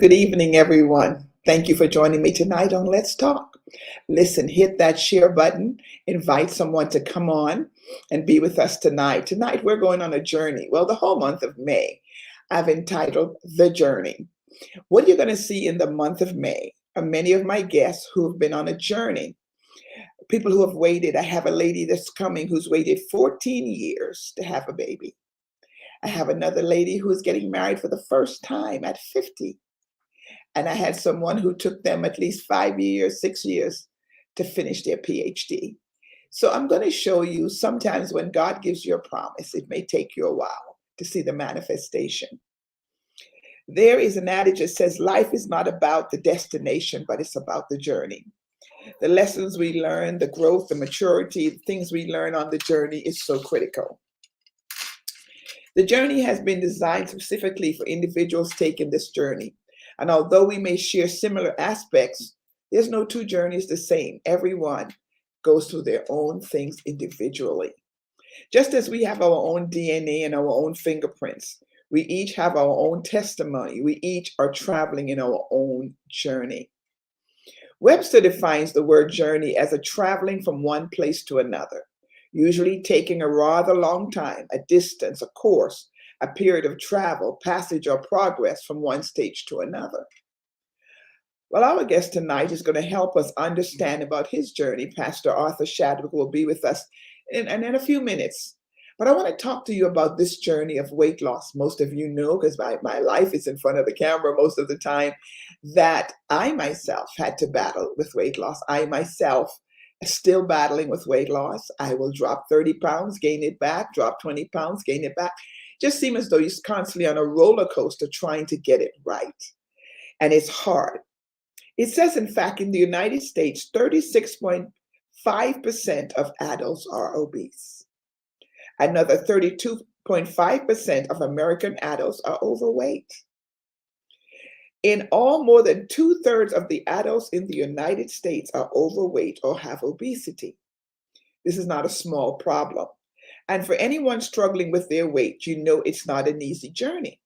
Good evening, everyone. Thank you for joining me tonight on Let's Talk. Listen, hit that share button, invite someone to come on and be with us tonight. Tonight, we're going on a journey. Well, the whole month of May, I've entitled The Journey. What you're going to see in the month of May are many of my guests who have been on a journey, people who have waited. I have a lady that's coming who's waited 14 years to have a baby. I have another lady who is getting married for the first time at 50. And I had someone who took them at least 5 years, 6 years to finish their PhD. So I'm going to show you sometimes when God gives you a promise, it may take you a while to see the manifestation. There is an adage that says life is not about the destination, but it's about the journey. The lessons we learn, the growth, the maturity, the things we learn on the journey is so critical. The journey has been designed specifically for individuals taking this journey. And although we may share similar aspects, there's no two journeys the same. Everyone goes through their own things individually. Just as we have our own DNA and our own fingerprints, we each have our own testimony. We each are traveling in our own journey. Webster defines the word journey as a traveling from one place to another, usually taking a rather long time, a distance, a course, a period of travel, passage, or progress from one stage to another. Well, our guest tonight is going to help us understand about his journey. Pastor Arthur Shadwick will be with us in a few minutes. But I want to talk to you about this journey of weight loss. Most of you know, because my life is in front of the camera most of the time, that I myself had to battle with weight loss. I myself still battling with weight loss. I will drop 30 pounds, gain it back, drop 20 pounds, gain it back. Just seems as though you're constantly on a roller coaster trying to get it right. And it's hard. It says, in fact, in the United States, 36.5% of adults are obese. Another 32.5% of American adults are overweight. In all, more than 2/3 of the adults in the United States are overweight or have obesity. This is not a small problem. And for anyone struggling with their weight, you know it's not an easy journey.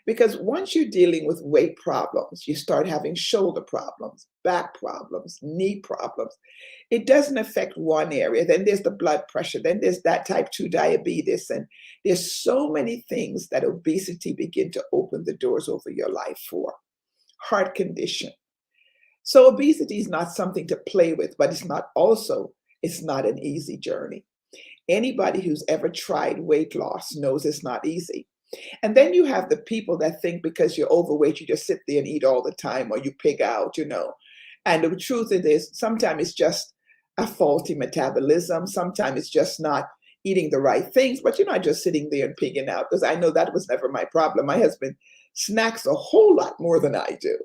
Because once you're dealing with weight problems, you start having shoulder problems, back problems, knee problems. It doesn't affect one area. Then there's the blood pressure. Then there's that type 2 diabetes. And there's so many things that obesity begin to open the doors over your life for. Heart condition. So obesity is not something to play with, but it's not an easy journey. Anybody who's ever tried weight loss knows it's not easy. And then you have the people that think because you're overweight, you just sit there and eat all the time or you pig out, And the truth is, sometimes it's just a faulty metabolism. Sometimes it's just not eating the right things, but you're not just sitting there and pigging out, because I know that was never my problem. My husband snacks a whole lot more than I do,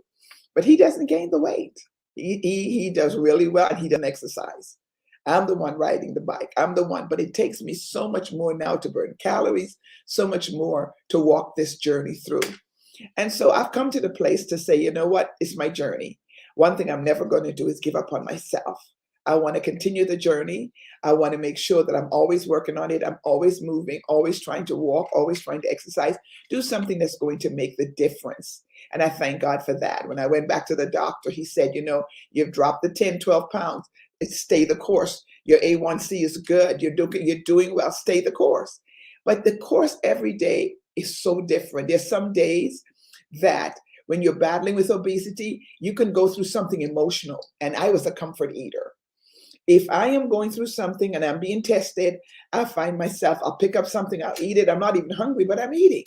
but he doesn't gain the weight. He does really well and he doesn't exercise. I'm the one riding the bike. I'm the one, but it takes me so much more now to burn calories, so much more to walk this journey through. And so I've come to the place to say, you know what? It's my journey. One thing I'm never going to do is give up on myself. I want to continue the journey. I want to make sure that I'm always working on it. I'm always moving, always trying to walk, always trying to exercise, do something that's going to make the difference. And I thank God for that. When I went back to the doctor, he said, you've dropped the 10, 12 pounds. Stay the course. Your A1C is good. You're doing well. Stay the course. But the course every day is so different. There's some days that when you're battling with obesity, you can go through something emotional. And I was a comfort eater. If I am going through something and I'm being tested, I find myself, I'll pick up something, I'll eat it. I'm not even hungry, but I'm eating.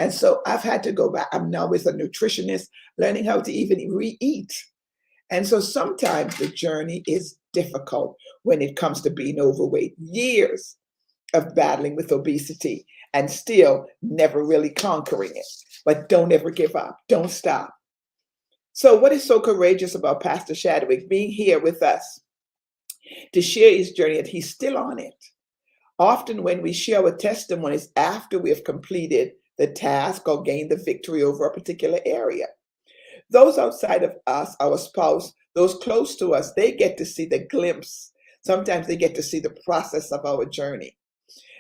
And so I've had to go back. I'm now with a nutritionist, learning how to even re-eat. And so sometimes the journey is difficult when it comes to being overweight. Years of battling with obesity and still never really conquering it. But don't ever give up. Don't stop. So what is so courageous about Pastor Shadwick being here with us to share his journey, that he's still on it? Often when we share our testimonies after we have completed the task or gained the victory over a particular area, those outside of us, our spouse, those close to us, they get to see the glimpse. Sometimes they get to see the process of our journey.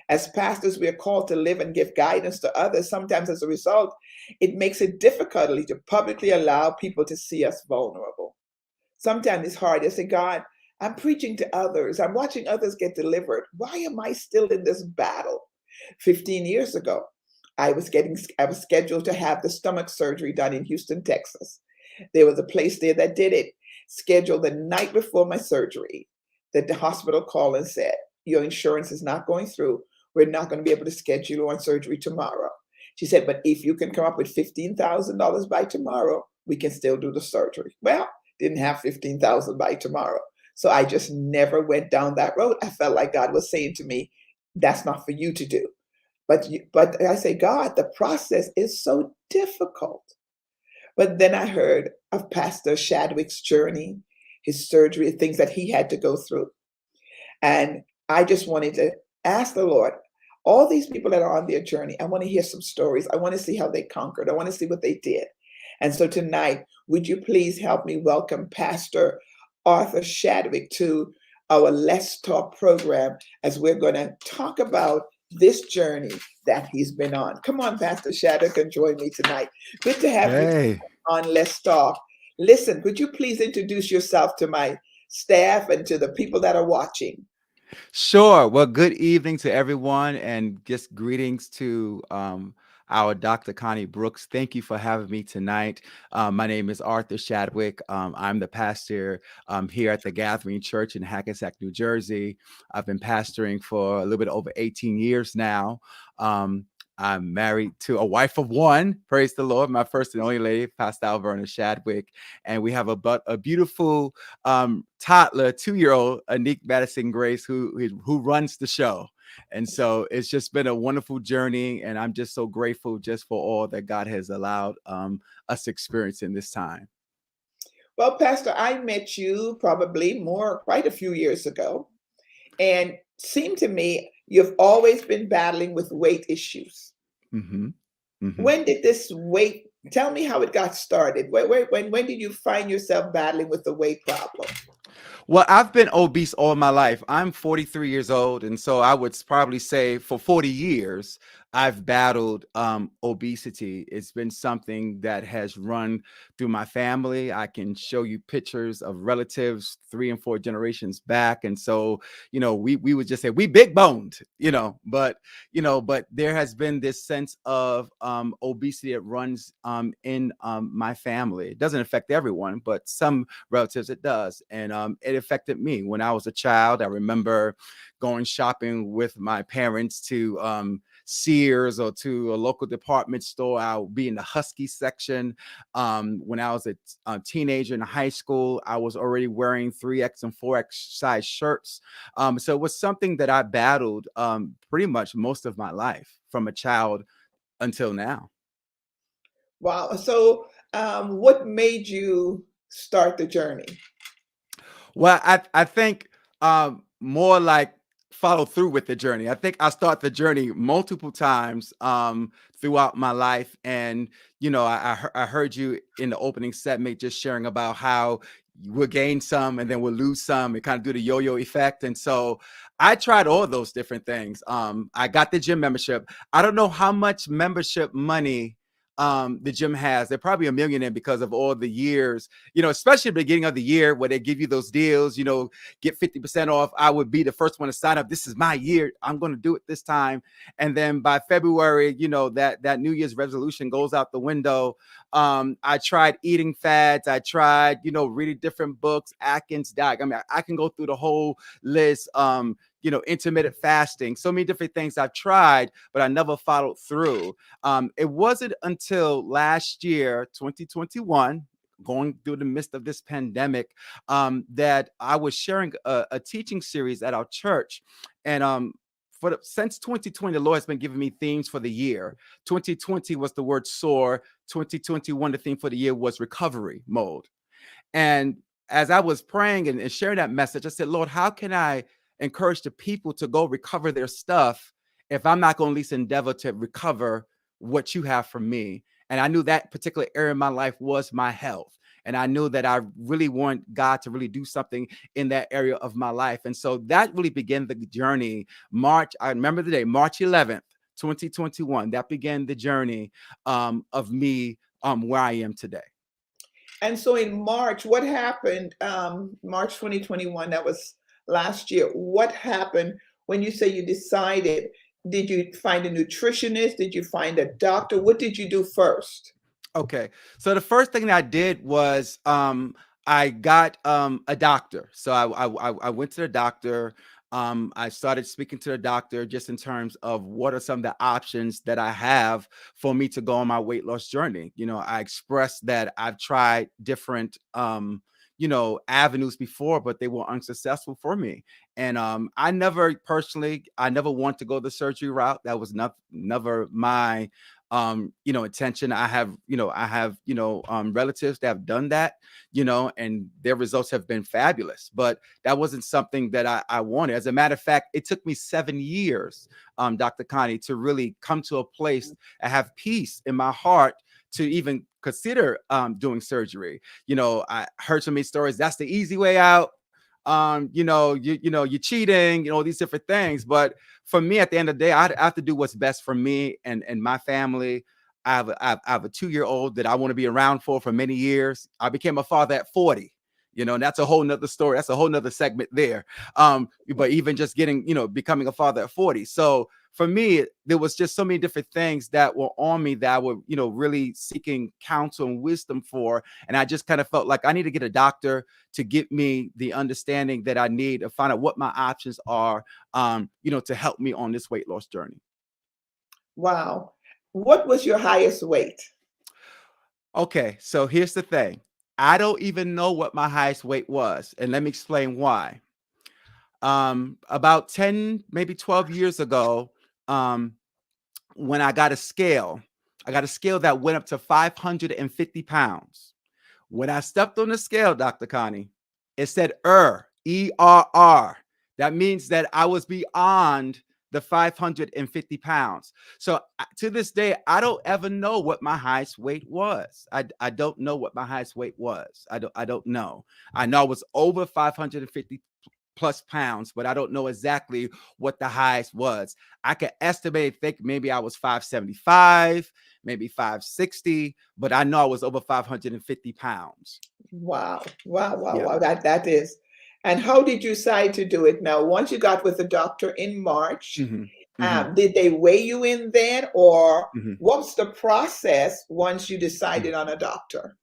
As pastors, we are called to live and give guidance to others. Sometimes, as a result, it makes it difficult to publicly allow people to see us vulnerable. Sometimes it's hard. I say, God, I'm preaching to others. I'm watching others get delivered. Why am I still in this battle? 15 years ago, I was scheduled to have the stomach surgery done in Houston, Texas. There was a place there that did it. Scheduled the night before my surgery. The hospital called and said, your insurance is not going through. We're not going to be able to schedule you on surgery tomorrow. She said, but if you can come up with $15,000 by tomorrow, we can still do the surgery. Well, didn't have 15,000 by tomorrow. So I just never went down that road. I felt like God was saying to me, that's not for you to do. But I say, God, the process is so difficult. But then I heard of Pastor Shadwick's journey, his surgery, things that he had to go through. And I just wanted to ask the Lord, all these people that are on their journey, I want to hear some stories. I want to see how they conquered. I want to see what they did. And so tonight, would you please help me welcome Pastor Arthur Shadwick to our Let's Talk program as we're going to talk about this journey that he's been on. Come on, Pastor Shadwick, and join me tonight. Good to have you Hey, on Let's Talk. Listen, could you please introduce yourself to my staff and to the people that are watching? sure. Well, good evening to everyone, and just greetings to our Dr. Connie Brooks. Thank you for having me tonight. My name is Arthur Shadwick. I'm the pastor here at the Gathering Church in Hackensack, New Jersey. I've been pastoring for a little bit over 18 years now. I'm married to a wife of one, praise the Lord, my first and only lady, Pastor Alverna Shadwick. And we have a beautiful toddler, 2-year-old, Anique Madison Grace, who runs the show. And so it's just been a wonderful journey. And I'm just so grateful just for all that God has allowed us to experience in this time. Well, Pastor, I met you probably quite a few years ago, and seemed to me you've always been battling with weight issues. Mm-hmm. Mm-hmm. When did this weight, tell me how it got started? When did you find yourself battling with the weight problem? Well, I've been obese all my life. I'm 43 years old. And so I would probably say for 40 years, I've battled obesity. It's been something that has run through my family. I can show you pictures of relatives 3 and 4 generations back. And so, we would just say we big boned, but there has been this sense of obesity that runs in my family. It doesn't affect everyone, but some relatives it does. And it affected me when I was a child. I remember going shopping with my parents to Sears or to a local department store. I'll be in the Husky section. When I was a teenager in high school, I was already wearing 3X and 4X size shirts. So it was something that I battled pretty much most of my life from a child until now. Wow. So, what made you start the journey? Well, I think more like follow through with the journey. I think I start the journey multiple times throughout my life. And, I heard you in the opening segment just sharing about how we'll gain some and then we'll lose some and kind of do the yo-yo effect. And so I tried all those different things. I got the gym membership. I don't know how much membership money the gym has. They're probably a millionaire because of all the years, especially at the beginning of the year where they give you those deals, get 50% off. I would be the first one to sign up. This is my year. I'm going to do it this time. And then by February, that New Year's resolution goes out the window. I tried eating fads. I tried, reading different books, Atkins diet. I mean, I can go through the whole list. Intermittent fasting, so many different things I've tried, but I never followed through. It wasn't until last year, 2021, going through the midst of this pandemic, that I was sharing a teaching series at our church. And since 2020, the Lord has been giving me themes for the year. 2020 was the word soar. 2021, the theme for the year was recovery mode. And as I was praying and sharing that message, I said, Lord, how can I encourage the people to go recover their stuff if I'm not going to at least endeavor to recover what you have for me? And I knew that particular area of my life was my health. And I knew that I really want God to really do something in that area of my life. And so that really began the journey. I remember the day, March 11th, 2021. That began the journey of me where I am today. And so in March, what happened? March 2021, that was last year. What happened when you say you decided? Did you find a nutritionist? Did you find a doctor? What did you do first? Okay. So the first thing that I did was I got a doctor. So I went to the doctor. I started speaking to the doctor just in terms of what are some of the options that I have for me to go on my weight loss journey. I expressed that I've tried different avenues before, but they were unsuccessful for me. And I never want to go the surgery route. That was never my intention. I have relatives that have done that, and their results have been fabulous, but that wasn't something that I wanted. As a matter of fact, it took me 7 years, Dr. Connie, to really come to a place I have peace in my heart to even consider doing surgery. I heard so many stories. That's the easy way out. You're cheating, all these different things. But for me, at the end of the day, I have to do what's best for me and my family. I have a 2-year-old that I want to be around for many years. I became a father at 40. And that's a whole nother story. That's a whole nother segment there. But even just becoming a father at 40. So for me, there was just so many different things that were on me that I were, really seeking counsel and wisdom for. And I just kind of felt like I need to get a doctor to give me the understanding that I need to find out what my options are, to help me on this weight loss journey. Wow. What was your highest weight? Okay, so here's the thing. I don't even know what my highest weight was. And let me explain why. About 10, maybe 12 years ago, when I got a scale that went up to 550 pounds. When I stepped on the scale, Dr. Connie, it said ERR. That means that I was beyond the 550 pounds. So to this day, I don't ever know what my highest weight was. I don't know what my highest weight was. I don't know. I know I was over 550 plus pounds, but I don't know exactly what the highest was. I could estimate, think maybe I was 575, maybe 560, but I know I was over 550 pounds. Wow. Wow. Wow. Yeah. Wow. That is. And how did you decide to do it? Now, once you got with the doctor in March, Mm-hmm. Mm-hmm. did they weigh you in then, or Mm-hmm. what's the process once you decided on a doctor?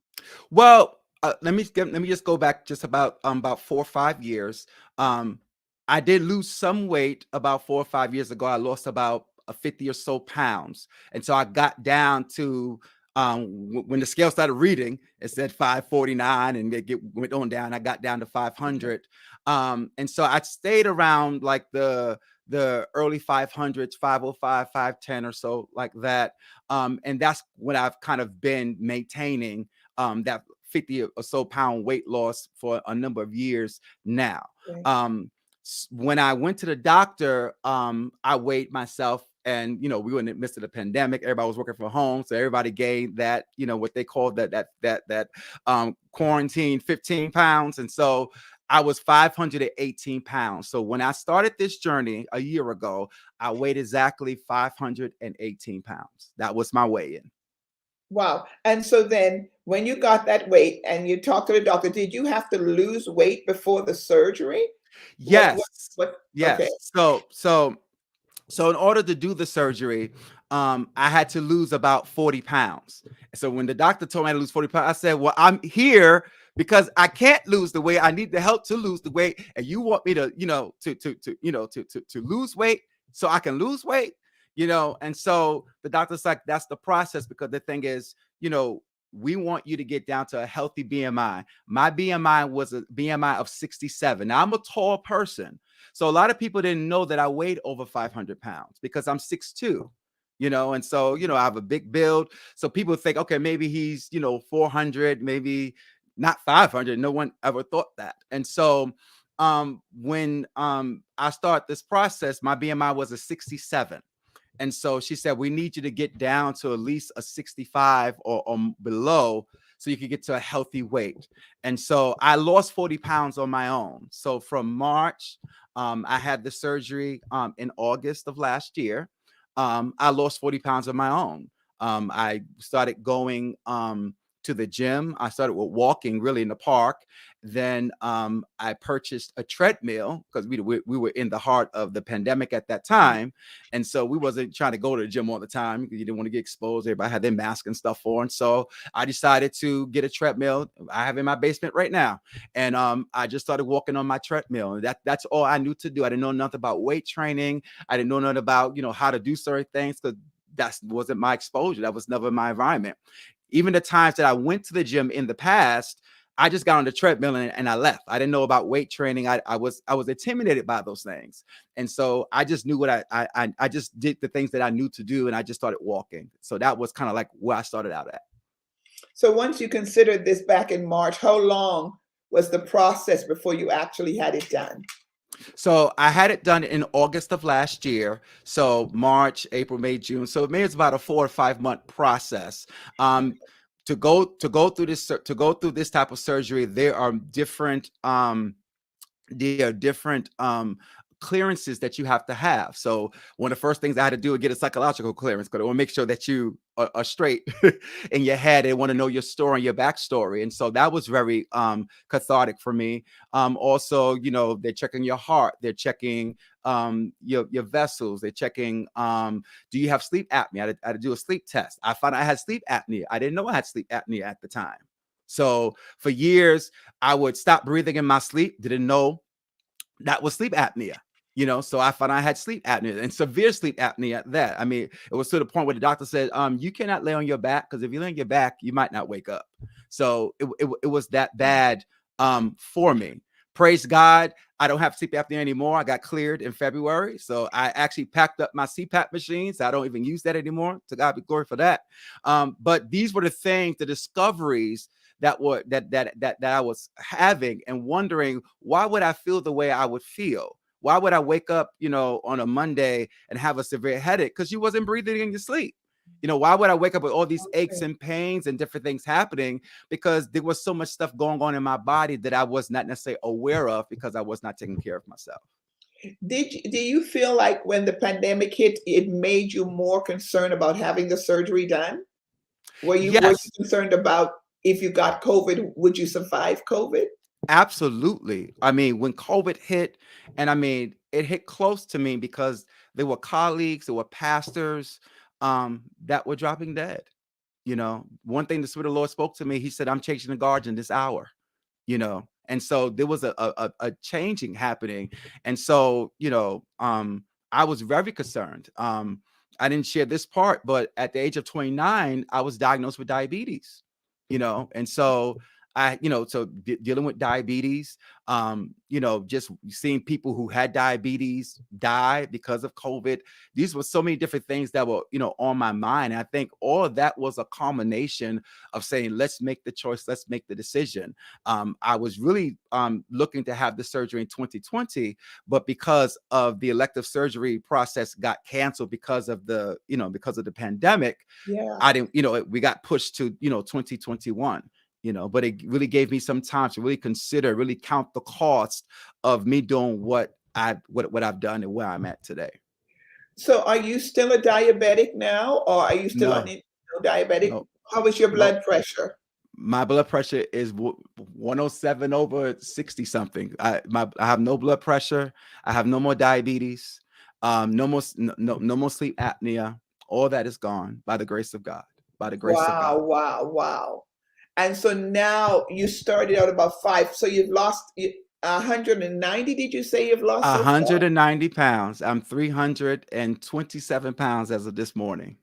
Well, let me just go back just about 4 or 5 years. I did lose some weight about 4 or 5 years ago. I lost about 50 or so pounds, and so I got down to when the scale started reading, it said 549, and went on down. I got down to 500, and so I stayed around like the early 500s, 505, 510 or so, like that. And that's what I've kind of been maintaining, that 50 or so pound weight loss for a number of years now. Okay. When I went to the doctor, I weighed myself, and we were in the midst of the pandemic. Everybody was working from home, so everybody gained that, what they call that quarantine 15 pounds, and so I was 518 pounds. So when I started this journey a year ago, I weighed exactly 518 pounds. That was my weigh-in. Wow. And so then when you got that weight and you talked to the doctor, did you have to lose weight before the surgery? Yes. What? Okay. Yes. So in order to do the surgery, I had to lose about 40 pounds. So when the doctor told me I had to lose 40 pounds, I said, well, I'm here because I can't lose the weight. I need the help to lose the weight. And you want me to, to lose weight so I can lose weight, And so the doctor's like, that's the process, because the thing is, we want you to get down to a healthy BMI. My BMI was a BMI of 67. Now I'm a tall person. So a lot of people didn't know that I weighed over 500 pounds because I'm 6'2", and so, I have a big build. So people think, okay, maybe he's, 400, maybe not 500. No one ever thought that. And so when I start this process, my BMI was a 67. And so she said, we need you to get down to at least a 65 or below so you could get to a healthy weight. And so I lost 40 pounds on my own. So from March, I had the surgery in August of last year. I lost 40 pounds on my own. I started going to the gym. I started with walking really in the park. Then I purchased a treadmill because we were in the heart of the pandemic at that time. And so we wasn't trying to go to the gym all the time because you didn't want to get exposed. Everybody had their mask and stuff on. And so I decided to get a treadmill I have in my basement right now. And I just started walking on my treadmill. And that's all I knew to do. I didn't know nothing about weight training. I didn't know nothing about, how to do certain things because that wasn't my exposure. That was never my environment. Even the times that I went to the gym in the past, I just got on the treadmill and I left. I didn't know about weight training. I was intimidated by those things. And so I just knew what I just did the things that I knew to do, and I just started walking. So that was kind of like where I started out at. So once you considered this back in March, how long was the process before you actually had it done? So I had it done in August of last year. So March, April, May, June. So maybe it's about a 4 or 5 month process. To go through this type of surgery, there are different clearances that you have to have. So one of the first things I had to do was get a psychological clearance because I want to make sure that you are straight in your head. They want to know your story and your backstory. And so that was very cathartic for me. Also, they're checking your heart. They're checking your vessels. They're checking, do you have sleep apnea? I had to do a sleep test. I found I had sleep apnea. I didn't know I had sleep apnea at the time. So for years, I would stop breathing in my sleep. Didn't know that was sleep apnea. So I found I had sleep apnea and severe sleep apnea at that. I mean, it was to the point where the doctor said, you cannot lay on your back because if you lay on your back, you might not wake up. So it was that bad for me. Praise God, I don't have sleep apnea anymore. I got cleared in February. So I actually packed up my CPAP machines. I don't even use that anymore. To God be glory for that. But these were the things, the discoveries that I was having and wondering, why would I feel the way I would feel? Why would I wake up, on a Monday and have a severe headache? Because you wasn't breathing in your sleep. Why would I wake up with all these aches and pains and different things happening? Because there was so much stuff going on in my body that I was not necessarily aware of because I was not taking care of myself. Do you feel like when the pandemic hit, it made you more concerned about having the surgery done? Were you Yes, concerned about if you got COVID, would you survive COVID? absolutely. I mean, when COVID hit, and I mean, it hit close to me because there were colleagues, there were pastors that were dropping dead. One thing the Spirit of the Lord spoke to me, he said, I'm changing the guards in this hour. And so there was a changing happening. And so, I was very concerned. I didn't share this part, but at the age of 29, I was diagnosed with diabetes, and so dealing with diabetes, just seeing people who had diabetes die because of COVID. These were so many different things that were, on my mind. And I think all of that was a culmination of saying, let's make the choice, let's make the decision. I was really looking to have the surgery in 2020, but because of the elective surgery process got canceled because of the pandemic, Yeah. I didn't, we got pushed to, 2021. But it really gave me some time to really consider, really count the cost of me doing what I've done and where I'm at today. So are you still a diabetic now, or are you still on No, diabetic? no, How is your no. blood pressure? My blood pressure is 107 over 60 something. I have no blood pressure. I have no more diabetes. No more sleep apnea. All that is gone by the grace of God. By the grace of God. Wow, wow, wow. And so now you started out about five. So you've lost 190, did you say you've lost so far? 190 pounds. I'm 327 pounds as of this morning.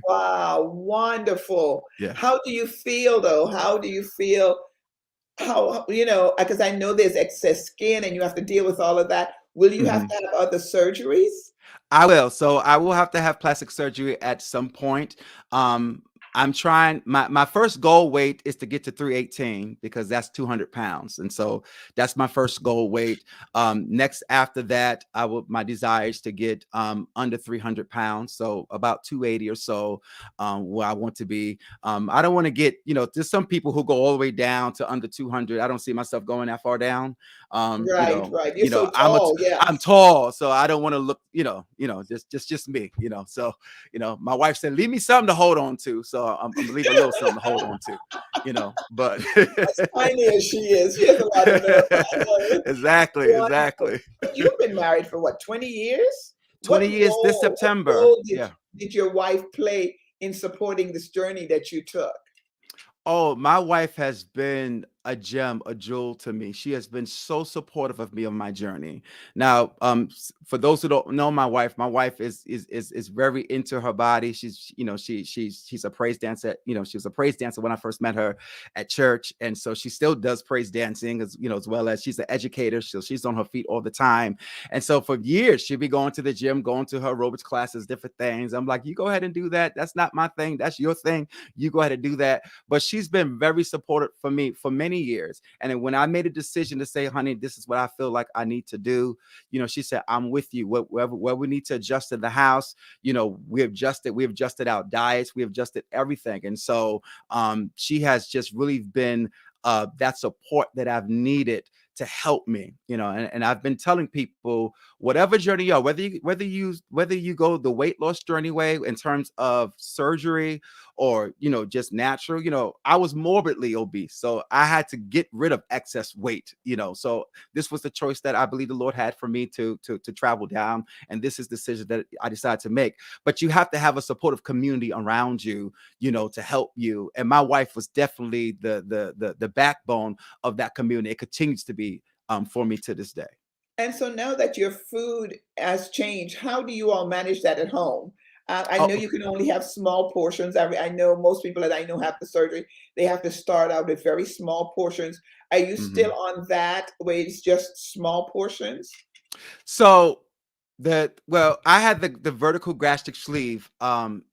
Wow, wonderful. Yeah. How do you feel though? How do you feel? How, because I know there's excess skin and you have to deal with all of that. Will you have Mhm. to have other surgeries? I will. So I will have to have plastic surgery at some point. I'm trying. My first goal weight is to get to 318 because that's 200 pounds, and so that's my first goal weight. Next after that, my desire is to get under 300 pounds, so about 280 or so, where I want to be. I don't want to get, there's some people who go all the way down to under 200. I don't see myself going that far down. Um, you Right, know, right. You're you know, so tall. I'm Yes. tall, so I don't want to look, just me, So, my wife said, leave me something to hold on to. So I'm gonna leave a little something to hold on to, but As tiny as she has a lot of nerve. I know. exactly, Wonderful. exactly. But you've been married for what, 20 years? 20 years this What September. role Yeah. did your wife play in supporting this journey that you took? Oh, my wife has been a gem, a jewel to me. She has been so supportive of me on my journey. Now, for those who don't know my wife is very into her body. She's, she's a praise dancer. She was a praise dancer when I first met her at church, and so she still does praise dancing, as well as she's an educator. So she's on her feet all the time, and so for years she'd be going to the gym, going to her aerobics classes, different things. I'm like, you go ahead and do that. That's not my thing. That's your thing. You go ahead and do that. But she's been very supportive for me for many years. And then when I made a decision to say, honey, this is what I feel like I need to do, she said, I'm with you. Where we need to adjust in the house, we adjusted our diets, we adjusted everything. And so she has just really been that support that I've needed to help me, and I've been telling people, whatever journey you are, whether you go the weight loss journey way in terms of surgery or just natural, I was morbidly obese, so I had to get rid of excess weight, so this was the choice that I believe the Lord had for me to travel down, and this is the decision that I decided to make. But you have to have a supportive community around you, to help you, and my wife was definitely the backbone of that community. It continues to be for me to this day. And so now that your food has changed, how do you all manage that at home? I know Oh, you can only have small portions. I know most people that I know have the surgery, they have to start out with very small portions. Are you still mhm. on that where it's just small portions? So I had the vertical gastric sleeve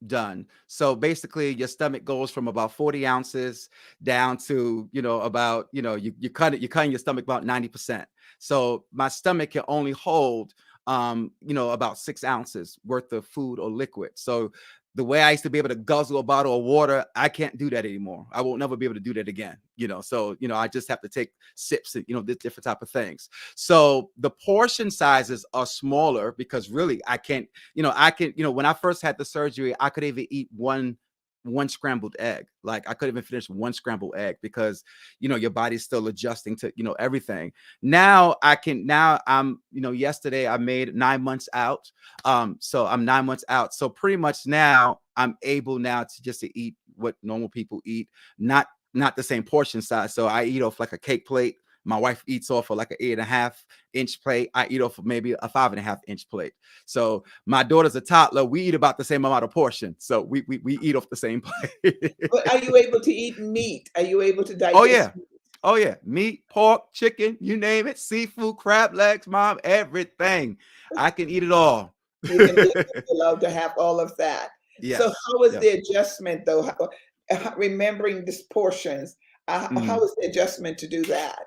done. So basically your stomach goes from about 40 ounces down to, about, you're cutting your stomach about 90%. So my stomach can only hold about 6 ounces worth of food or liquid. So the way I used to be able to guzzle a bottle of water, I can't do that anymore. I won't never be able to do that again. So I just have to take sips and this different type of things. So the portion sizes are smaller because really I can't, when I first had the surgery, I could even eat one scrambled egg. Like I couldn't even finish one scrambled egg because your body's still adjusting to everything. Now I'm yesterday I made 9 months out. So I'm 9 months out. So pretty much now I'm able now to just to eat what normal people eat, not the same portion size. So I eat off like a cake plate. My wife eats off of like an 8.5-inch plate. I eat off of maybe a 5.5-inch plate. So my daughter's a toddler. We eat about the same amount of portion. So we eat off the same plate. But are you able to eat meat? Are you able to Oh digest yeah. meat? Oh yeah. Meat, pork, chicken, you name it, seafood, crab legs, mom, everything. I can eat it all. You're allowed to have all of that. So Yes. how was the Yes. adjustment though? Remembering these portions, how Mhm. was the adjustment to do that?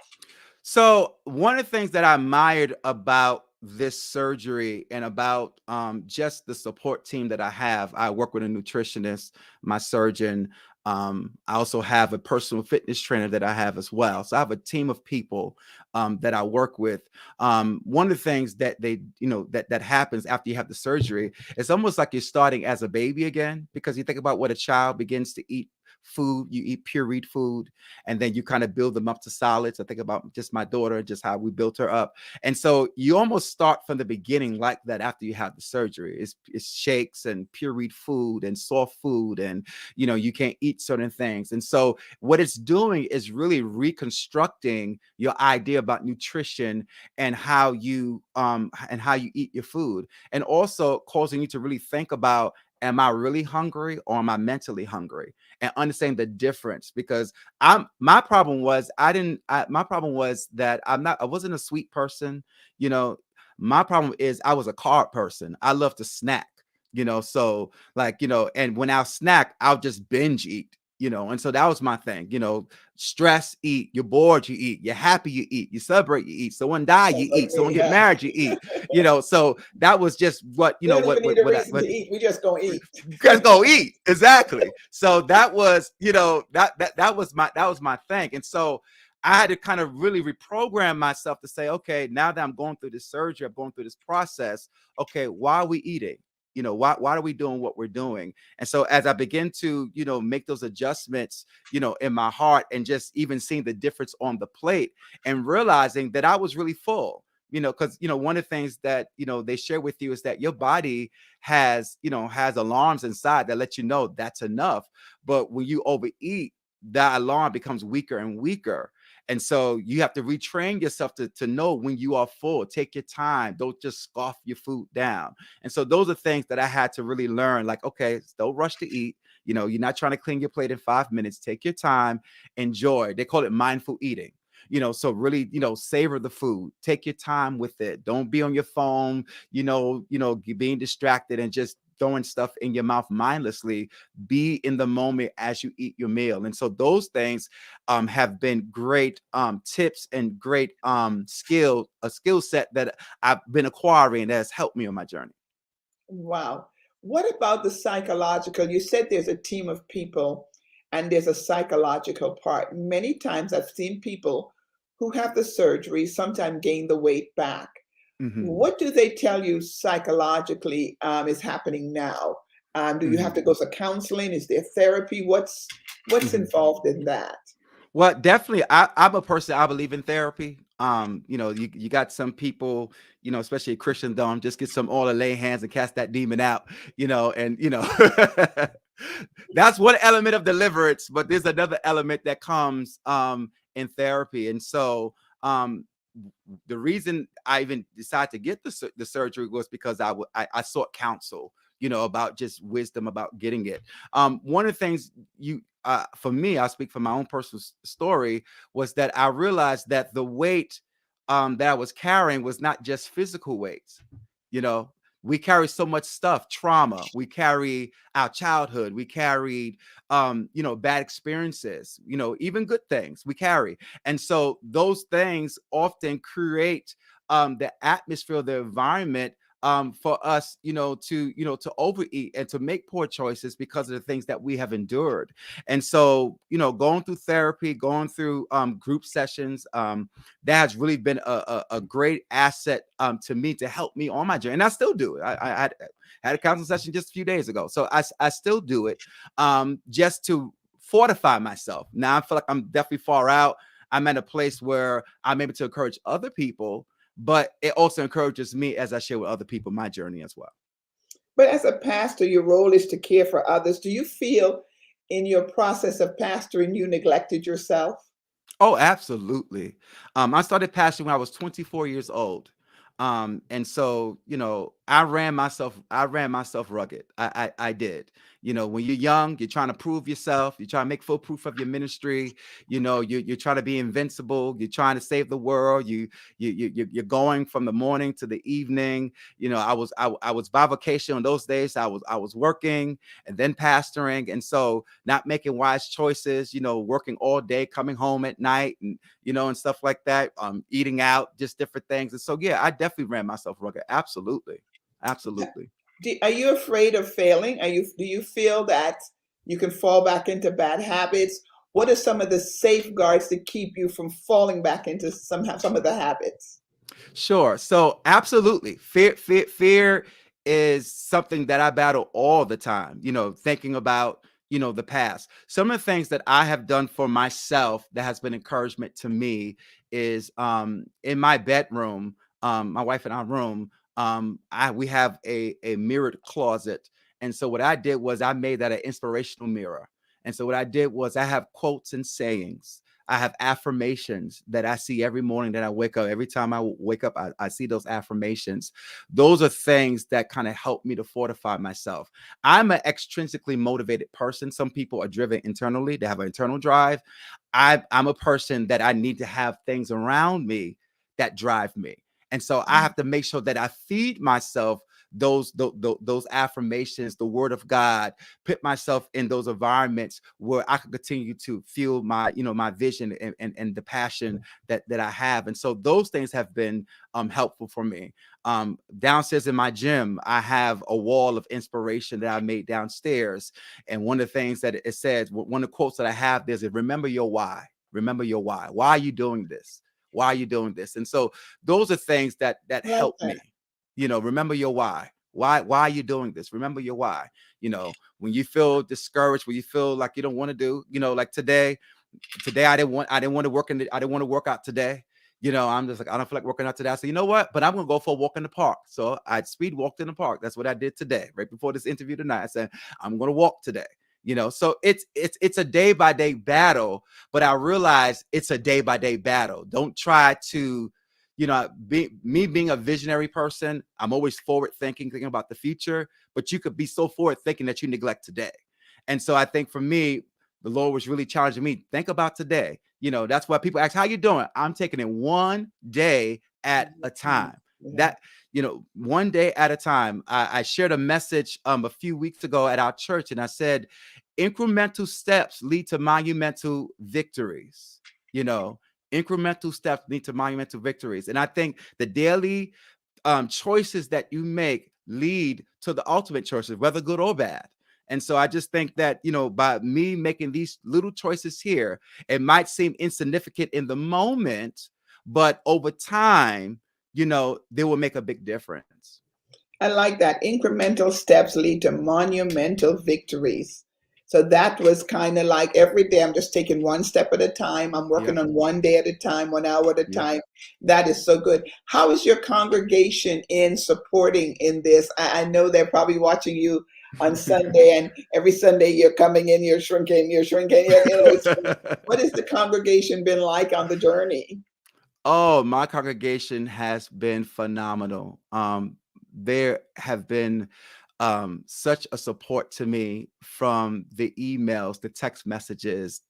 So one of the things that I admired about this surgery and about just the support team that I work with a nutritionist, my surgeon. I also have a personal fitness trainer that I have as well. So I have a team of people that I work with. One of the things that that happens after you have the surgery, it's almost like you're starting as a baby again, because you think about what a child begins to eat food, you eat pureed food, and then you kind of build them up to solids. I think about just my daughter, just how we built her up. And so you almost start from the beginning like that after you have the surgery. It's shakes and pureed food and soft food, and you can't eat certain things. And so what it's doing is really reconstructing your idea about nutrition and how you eat your food, and also causing you to really think about, am I really hungry or am I mentally hungry? And understand the difference, because my problem was my problem was that I wasn't a sweet person. you know my problem is I was a carb person. I love to snack. So like, and when I'll snack, I'll just binge eat, and so that was my thing, stress, eat, you're bored, you eat, you're happy, you eat, you celebrate, you eat, someone die, you Sounds like eat, someone me, get huh? married, you eat, so that was just what, We don't even need a what I, reason to eat. We just gonna eat. let's go eat. Exactly. So that was, that was my thing. And so I had to kind of really reprogram myself to say, okay, now that I'm going through this surgery, I'm going through this process. Okay, why are we eating? Why are we doing what we're doing? And so as I begin to, make those adjustments, in my heart, and just even seeing the difference on the plate and realizing that I was really full, because, one of the things that, they share with you is that your body has alarms inside that let you know that's enough. But when you overeat, that alarm becomes weaker and weaker. And so you have to retrain yourself to know when you are full. Take your time. Don't just scoff your food down. And so those are things that I had to really learn. Like, okay, don't rush to eat. You're not trying to clean your plate in 5 minutes. Take your time, enjoy. They call it mindful eating. So really, savor the food. Take your time with it. Don't be on your phone, being distracted and just throwing stuff in your mouth mindlessly. Be in the moment as you eat your meal. And so those things have been great tips and great a skill set that I've been acquiring that has helped me on my journey. Wow. What about the psychological? You said there's a team of people and there's a psychological part. Many times I've seen people who have the surgery sometimes gain the weight back. Hmm. What do they tell you psychologically is happening now? Do you have Hmm. to go to counseling? Is there therapy? What's Hmm. involved in that? Well, definitely, I'm a person. I believe in therapy. You got some people, especially Christendom, just get some oil and lay hands and cast that demon out. And that's one element of deliverance. But there's another element that comes in therapy. And so um, the reason I even decided to get the surgery was because I sought counsel, about just wisdom about getting it. One of the things for me, I speak from my own personal story, was that I realized that the weight that I was carrying was not just physical weights. You know, we carry so much stuff, trauma. We carry our childhood. We carried, bad experiences. Even good things we carry, and so those things often create the atmosphere, the environment for us, to overeat and to make poor choices because of the things that we have endured. And so, going through therapy, going through group sessions, that has really been a great asset to me to help me on my journey. And I still do it. I had a counseling session just a few days ago. So I still do it just to fortify myself. Now I feel like I'm definitely far out. I'm at a place where I'm able to encourage other people, but it also encourages me as I share with other people my journey as well. But as a pastor, your role is to care for others. Do you feel in your process of pastoring you neglected yourself? Oh, absolutely. I started pastoring when I was 24 years old. And so, I ran myself rugged. I did. When you're young, you're trying to prove yourself, you're trying to make full proof of your ministry, you're trying to be invincible, you're trying to save the world, you're going from the morning to the evening. I was bivocation on those days. I was working and then pastoring. And so not making wise choices, working all day, coming home at night and, and stuff like that, eating out, just different things. And so, yeah, I definitely ran myself rugged. Absolutely. Absolutely. Are you afraid of failing? Do you feel that you can fall back into bad habits? What are some of the safeguards to keep you from falling back into some of the habits? Sure. So absolutely. Fear is something that I battle all the time, thinking about, the past. Some of the things that I have done for myself that has been encouragement to me is in my bedroom, my wife and I room, we have a mirrored closet. And so what I did was I made that an inspirational mirror. And so what I did was I have quotes and sayings. I have affirmations that I see every morning that I wake up. Every time I wake up, I see those affirmations. Those are things that kind of help me to fortify myself. I'm an extrinsically motivated person. Some people are driven internally, they have an internal drive. I'm a person that I need to have things around me that drive me. And so I have to make sure that I feed myself those affirmations, the word of God, put myself in those environments where I could continue to feel my, my vision and the passion that I have. And so those things have been helpful for me. Downstairs in my gym, I have a wall of inspiration that I made downstairs. And one of the things that it says, one of the quotes that I have, there's a remember your why. Remember your why. Why are you doing this? Why are you doing this? And so those are things that I like help that. me. Remember your why. Why are you doing this? Remember your why. When you feel discouraged, when you feel like you don't want to do, like today I didn't want to I didn't want to work out today. I'm just like, I don't feel like working out today. I said, you know what? But I'm going to go for a walk in the park. So I speed walked in the park. That's what I did today, right before this interview tonight. I said, I'm going to walk today. So it's a day by day battle, but I realize it's a day by day battle. Don't try to, being a visionary person, I'm always forward thinking about the future, but you could be so forward thinking that you neglect today. And so I think for me, the Lord was really challenging me. Think about today. That's why people ask, how you doing? I'm taking it one day at a time. Yeah. That, one day at a time. I shared a message a few weeks ago at our church, and I said, incremental steps lead to monumental victories. Incremental steps lead to monumental victories. And I think the daily choices that you make lead to the ultimate choices, whether good or bad. And so I just think that, by me making these little choices here, it might seem insignificant in the moment, but over time, they will make a big difference. I like that. Incremental steps lead to monumental victories. So that was kind of like every day I'm just taking one step at a time. I'm working Yep. on one day at a time, 1 hour at a Yep. time. That is so good. How is your congregation in supporting in this? I know they're probably watching you on Sunday, and every Sunday you're coming in, you're shrinking. What has the congregation been like on the journey? Oh, my congregation has been phenomenal. There have been such a support to me from the emails, the text messages,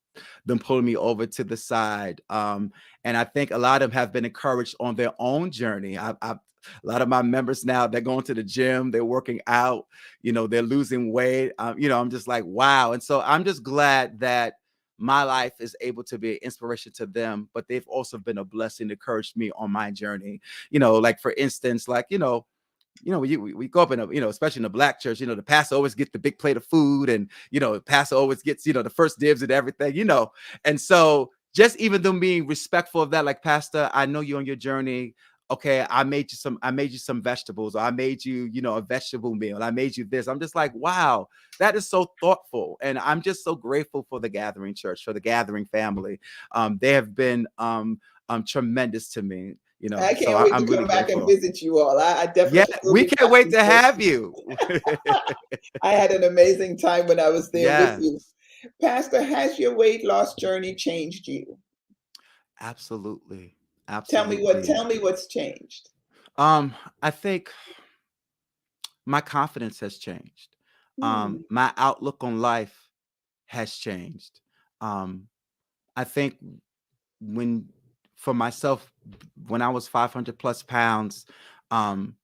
them pulling me over to the side. And I think a lot of them have been encouraged on their own journey. A lot of my members now, they're going to the gym, they're working out, they're losing weight. I'm just like, wow. And so I'm just glad that my life is able to be an inspiration to them, but they've also been a blessing to encourage me on my journey. Like for instance, like, we go up in especially in the Black church, the pastor always gets the big plate of food, and, the pastor always gets, the first dibs and everything, and so just even them being respectful of that, like, Pastor, I know you're on your journey. Okay, I made you some vegetables, or I made you, a vegetable meal. I made you this. I'm just like, wow, that is so thoughtful. And I'm just so grateful for the Gathering Church, for the Gathering family. They have been tremendous to me. I So can't wait I'm to really come back and grateful. visit you all. I Yeah, definitely will we be can't back wait in to have person. you. I had an amazing time when I was there with you. Yes, Pastor, has your weight loss journey changed you? absolutely. Tell me Absolutely. what's changed. I think my confidence has changed. Hmm. My outlook on life has changed. Um, I think when for myself, when I was 500 plus pounds, um,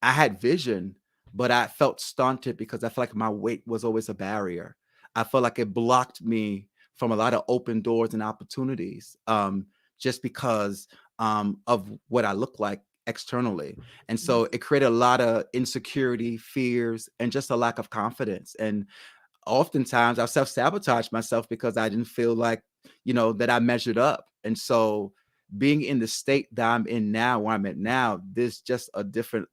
I had vision, but I felt stunted because I felt like my weight was always a barrier. I felt like it blocked me from a lot of open doors and opportunities, just because of what I look like externally. And so it created a lot of insecurity, fears, and just a lack of confidence. And oftentimes I self-sabotage myself because I didn't feel like, that I measured up. And so being in the state that I'm in now, where I'm at now, there's just a different,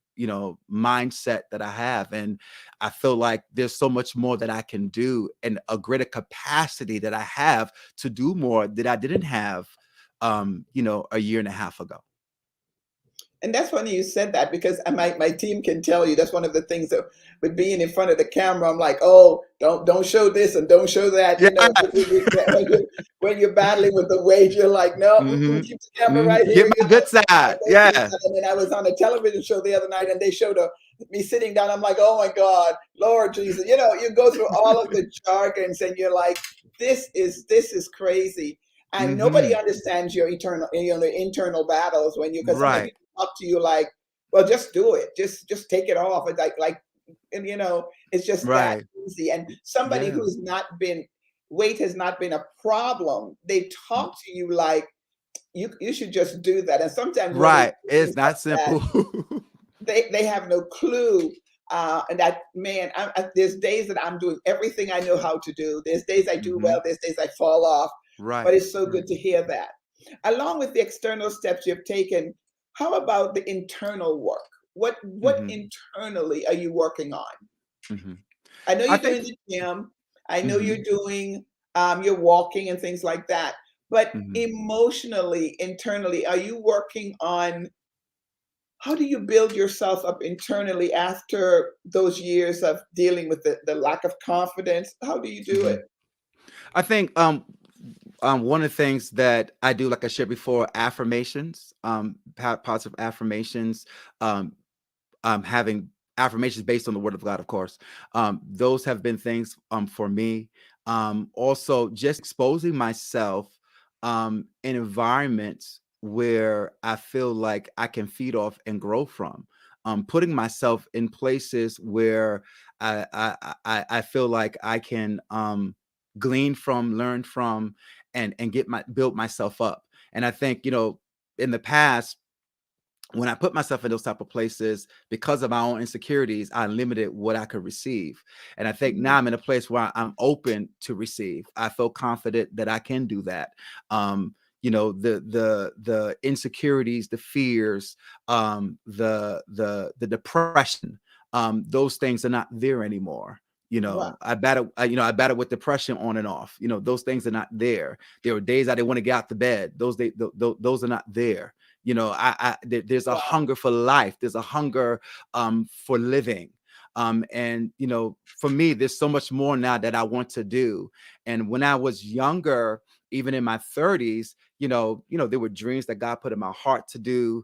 mindset that I have. And I feel like there's so much more that I can do, and a greater capacity that I have to do more that I didn't have, a year and a half ago. And that's funny you said that, because my team can tell you that's one of the things that with being in front of the camera, I'm like, oh, don't show this and don't show that. Yeah. When you're battling with the weight, you're like, no, keep the camera right Get here. my good side. Yeah. And then I was on a television show the other night, and they showed me sitting down. I'm like, oh my God, Lord Jesus. You go through all of the jargons, and you're like, this is crazy. And nobody Hmm. understands your the internal battles because sometimes Right. people talk to you like, well, just do it. Just take it off. It's like, and it's just that Right. easy. And somebody Yeah. who's not been weight has not been a problem. They Mm. talk to you like you should just do that. And sometimes when they Right. do It's things like not that, simple. they have no clue. And that man, there's days that I'm doing everything I know how to do. There's days I do Hmm. well. There's days I fall off. But Right. it's so Right. good to hear that. Along with the external steps you've taken, how about the internal work? What Hmm. internally are you working on? Hmm. I know I you're think. doing the gym. I know Hmm. you're doing you're walking and things like that. But Hmm. emotionally, internally, are you working on how do you build yourself up internally after those years of dealing with the lack of confidence? How do you do Hmm. it? I think one of the things that I do, like I shared before, affirmations, positive affirmations, um, having affirmations based on the word of God, of course. Those have been things for me. Also, just exposing myself in environments where I feel like I can feed off and grow from. Putting myself in places where I feel like I can glean from, learn from, and build myself up. And I think in the past, when I put myself in those type of places, because of my own insecurities, I limited what I could receive. And I think now Mhm. I'm in a place where I'm open to receive. I feel confident that I can do that. The insecurities, the fears, the depression, those things are not there anymore. Wow. I battle with depression on and off. Those things are not there. There were days I didn't want to get out the bed. Those are not there. There's a Wow. hunger for life. There's a hunger for living. And for me, there's so much more now that I want to do. And when I was younger, even in my 30s, there were dreams that God put in my heart to do,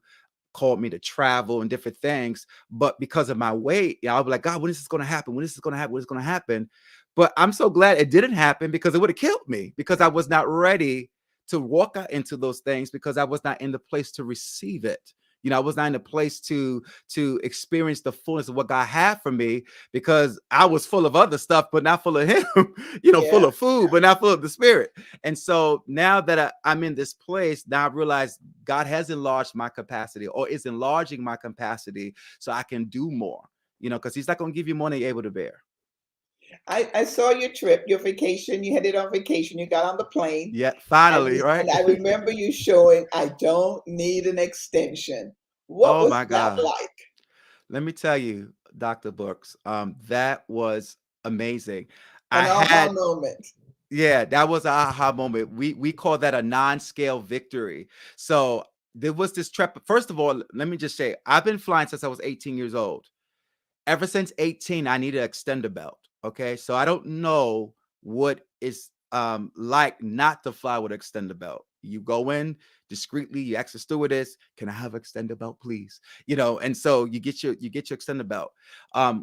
called me to travel and different things. But because of my weight, I'll be like, God, when is this going to happen? When is this going to happen? When is this going to happen? But I'm so glad it didn't happen, because it would have killed me, because I was not ready to walk out into those things, because I was not in the place to receive it. I was not in a place to experience the fullness of what God had for me, because I was full of other stuff, but not full of Him. Full Yeah. of food, but not full of the Spirit. And so now that I'm in this place, now I realize God has enlarged my capacity, or is enlarging my capacity, so I can do more. Because He's not going to give you more than you're able to bear. I saw your trip, your vacation. You headed on vacation. You got on the plane, Yeah, and finally, right? I remember you showing, I don't need an extension. What Oh was my that God. like? Let me tell you, Dr. Brooks, that was amazing. I An aha had moment. Yeah, that was a aha moment. We call that a non-scale victory. So there was this trip. First of all, let me just say, I've been flying since I was 18 years old. Ever since 18, I need an extender belt. Okay. So I don't know what it's like not to fly with an extender belt. You go in discreetly, you ask the stewardess, can I have an extender belt, please? And so you get your extender belt.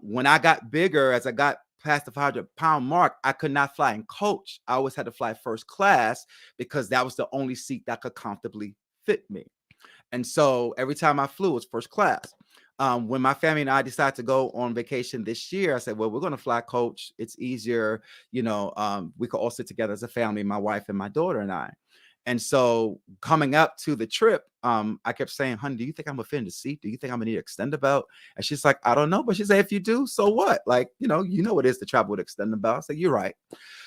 When I got bigger, as I got past the 500-pound mark, I could not fly in coach. I always had to fly first class, because that was the only seat that could comfortably fit me. And so every time I flew, it was first class. When my family and I decided to go on vacation this year, I said, well, we're going to fly coach. It's easier. We could all sit together as a family, my wife and my daughter and I. And so coming up to the trip, I kept saying, honey, do you think I'm gonna fit in the seat? Do you think I'm gonna need an extender belt? And she's like, I don't know. But she said, if you do, so what? Like, what it is to travel with extender belt. I said, you're right.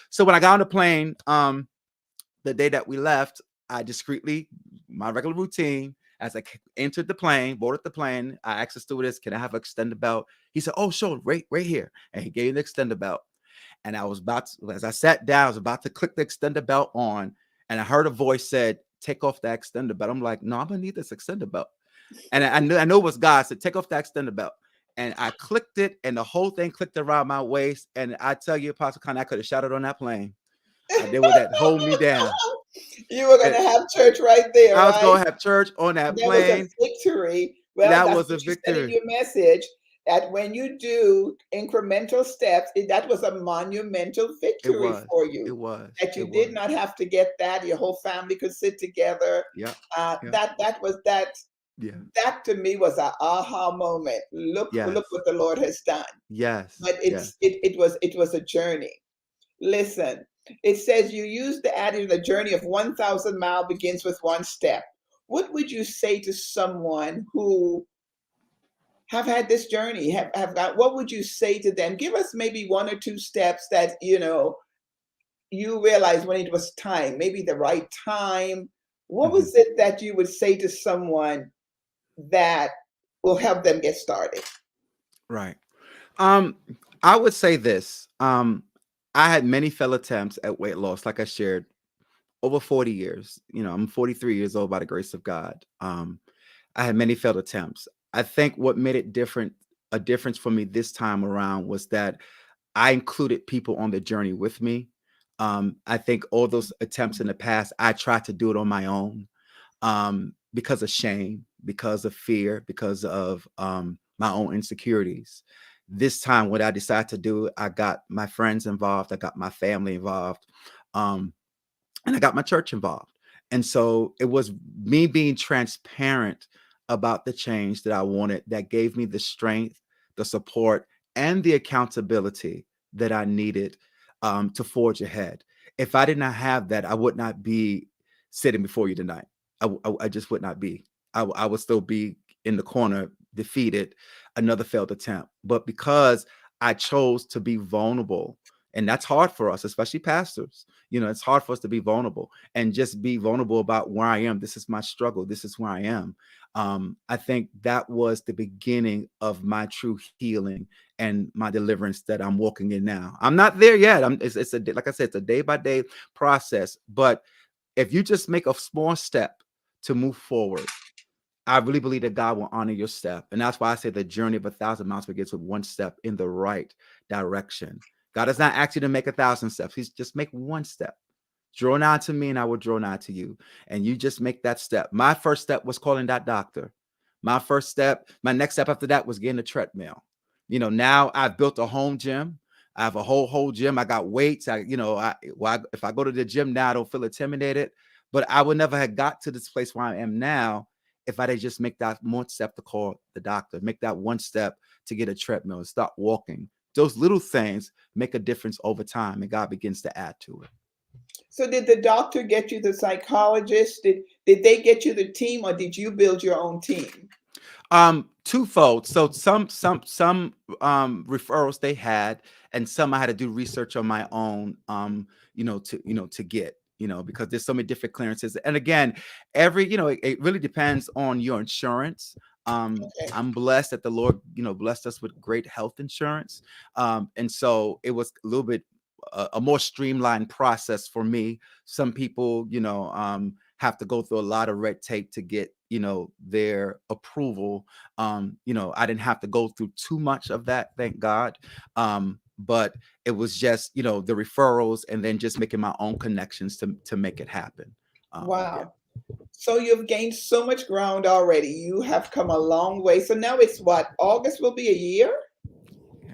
So when I got on the plane, the day that we left, I discreetly, my regular routine, as I entered the plane, boarded the plane, I asked the stewardess, can I have an extender belt? He said, oh, sure, right here. And he gave me the extender belt. And I was about to, as I sat down, I was about to click the extender belt on, and I heard a voice said, take off that extender belt. I'm like, no, I'm gonna need this extender belt. And I know it was God. I said, take off that extender belt. And I clicked it, and the whole thing clicked around my waist. And I tell you, Apostle Connie, I could have shouted on that plane. They would that hold me down. You were going And to have church right there, I was right? gonna have church on that There was a plane. victory. Well, That that's was a what you said in victory. your message, that when you do incremental steps, that was a monumental It victory was. for It you. was. That It you did was. not have to get that. Your whole family could sit together. Yep. Yep. That was that. Yeah. That to me was an aha moment. Look Yes. what the Lord has done. Yes. But Yes. it was a journey. Listen, it says you use the adage, the journey of 1,000 mile begins with one step. What would you say to someone who have had this journey, have got, what would you say to them? Give us maybe one or two steps that, you realize when it was time, maybe the right time. What Mhm. was it that you would say to someone that will help them get started? Right. Um, I would say this. I had many failed attempts at weight loss, like I shared, over 40 years. I'm 43 years old by the grace of God. I had many failed attempts. I think what made it a difference for me this time around was that I included people on the journey with me. I think all those attempts in the past, I tried to do it on my own, because of shame, because of fear, because of my own insecurities. This time, what I decided to do, I got my friends involved, I got my family involved, um, and I got my church involved. And so it was me being transparent about the change that I wanted that gave me the strength, the support, and the accountability that I needed, to forge ahead. If I did not have that, I would not be sitting before you tonight. I just would not be. I would still be in the corner, defeated, another failed attempt. But because I chose to be vulnerable, and that's hard for us, especially pastors. It's hard for us to be vulnerable and just be vulnerable about where I am. This is my struggle. This is where I am. I think that was the beginning of my true healing and my deliverance that I'm walking in now. I'm not there yet. It's like I said, it's a day by day process. But if you just make a small step to move forward, I really believe that God will honor your step. And that's why I say the journey of 1,000 miles begins with one step in the right direction. God does not ask you to make 1,000 steps. He's just make one step. Draw nigh to me and I will draw nigh to you. And you just make that step. My first step was calling that doctor. My next step after that was getting a treadmill. Now I've built a home gym. I have a whole gym. I got weights. If I go to the gym now, I don't feel intimidated. But I would never have got to this place where I am now if I did just make that one step to call the doctor, make that one step to get a treadmill and start walking. Those little things make a difference over time, and God begins to add to it. So did the doctor get you the psychologist? Did they get you the team, or did you build your own team? Twofold. So some referrals they had, and some I had to do research on my own, to get, because there's so many different clearances. And again, it really depends on your insurance. Okay. I'm blessed that the Lord, blessed us with great health insurance. And so it was a little bit a more streamlined process for me. Some people, have to go through a lot of red tape to get, their approval. I didn't have to go through too much of that, thank God. But it was just, the referrals and then just making my own connections to make it happen. Yeah, Wow. So you've gained so much ground already. You have come a long way. So now it's what? August will be a year?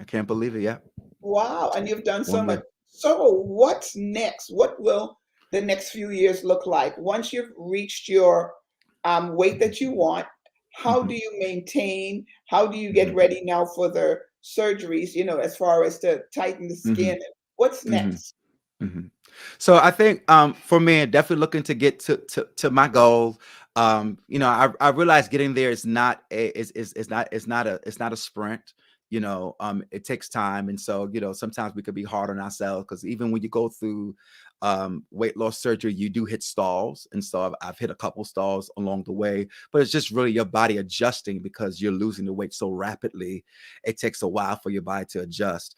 I can't believe it. Yeah, Wow. And you've done so one much. year. So what's next? What will the next few years look like? Once you've reached your weight that you want, how Hmm. do you maintain? How do you get Hmm. ready now for the surgeries, as far as to tighten the Hmm. skin? What's Hmm. next? Hmm. So I think, for me, definitely looking to get to my goal. I realize getting there is not it's not a sprint. It takes time, and so sometimes we could be hard on ourselves, because even when you go through weight loss surgery, you do hit stalls, and so I've hit a couple stalls along the way. But it's just really your body adjusting, because you're losing the weight so rapidly. It takes a while for your body to adjust.